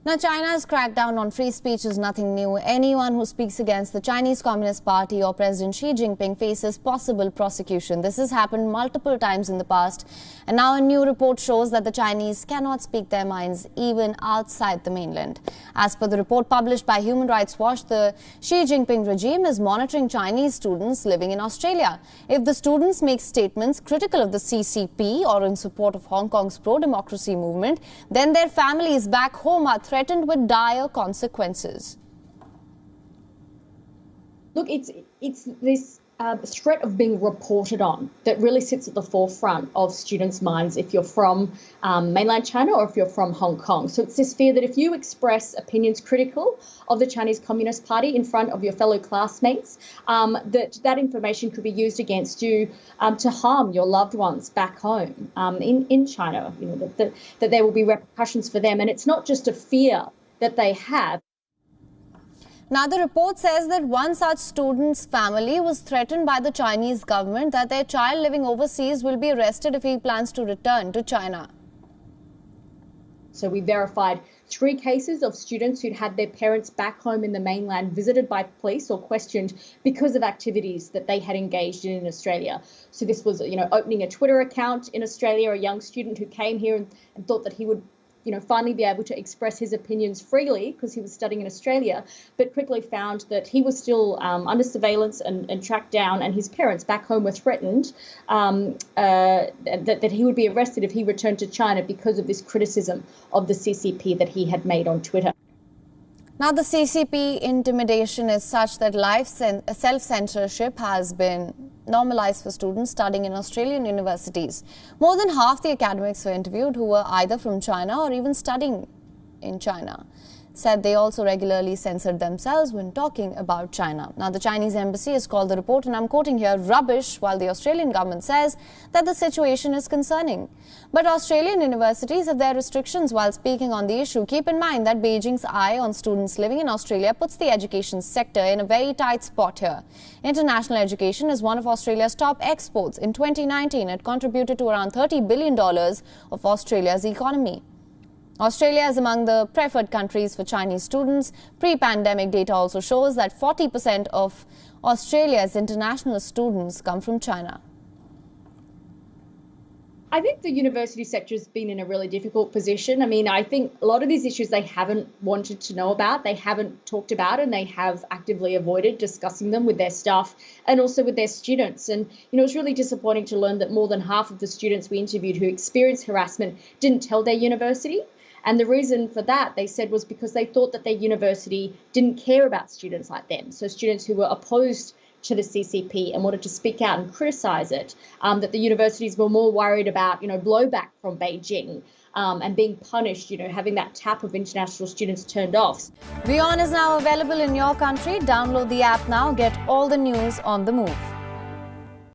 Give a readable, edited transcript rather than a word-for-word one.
Now, China's crackdown on free speech is nothing new. Anyone who speaks against the Chinese Communist Party or President Xi Jinping faces possible prosecution. This has happened multiple times in the past. And now a new report shows that the Chinese cannot speak their minds even outside the mainland. As per the report published by Human Rights Watch, the Xi Jinping regime is monitoring Chinese students living in Australia. If the students make statements critical of the CCP or in support of Hong Kong's pro-democracy movement, then their families back home are threatened with dire consequences. Look, it's this threat of being reported on that really sits at the forefront of students' minds if you're from mainland China or if you're from Hong Kong. So it's this fear that if you express opinions critical of the Chinese Communist Party in front of your fellow classmates, that information could be used against you to harm your loved ones back home in China. You know, that there will be repercussions for them. And it's not just a fear that they have. Now, the report says that one such student's family was threatened by the Chinese government that their child living overseas will be arrested if he plans to return to China. So we verified 3 cases of students who'd had their parents back home in the mainland visited by police or questioned because of activities that they had engaged in Australia. So this was, opening a Twitter account in Australia, a young student who came here and thought that he would finally be able to express his opinions freely because he was studying in Australia, but quickly found that he was still under surveillance and tracked down, and his parents back home were threatened that he would be arrested if he returned to China because of this criticism of the CCP that he had made on Twitter. Now, the CCP intimidation is such that self-censorship has been normalized for students studying in Australian universities. More than half the academics were interviewed who were either from China or even studying in China said they also regularly censored themselves when talking about China. Now, the Chinese embassy has called the report, and I'm quoting here, rubbish, while the Australian government says that the situation is concerning. But Australian universities have their restrictions while speaking on the issue. Keep in mind that Beijing's eye on students living in Australia puts the education sector in a very tight spot here. International education is one of Australia's top exports. In 2019, it contributed to around $30 billion of Australia's economy. Australia is among the preferred countries for Chinese students. Pre-pandemic data also shows that 40% of Australia's international students come from China. I think the university sector has been in a really difficult position. I mean, I think a lot of these issues they haven't wanted to know about, they haven't talked about, and they have actively avoided discussing them with their staff and also with their students. And, it was really disappointing to learn that more than half of the students we interviewed who experienced harassment didn't tell their university. And the reason for that, they said, was because they thought that their university didn't care about students like them. So students who were opposed to the CCP and wanted to speak out and criticise it, that the universities were more worried about, blowback from Beijing and being punished, having that tap of international students turned off. WION is now available in your country. Download the app now. Get all the news on the move.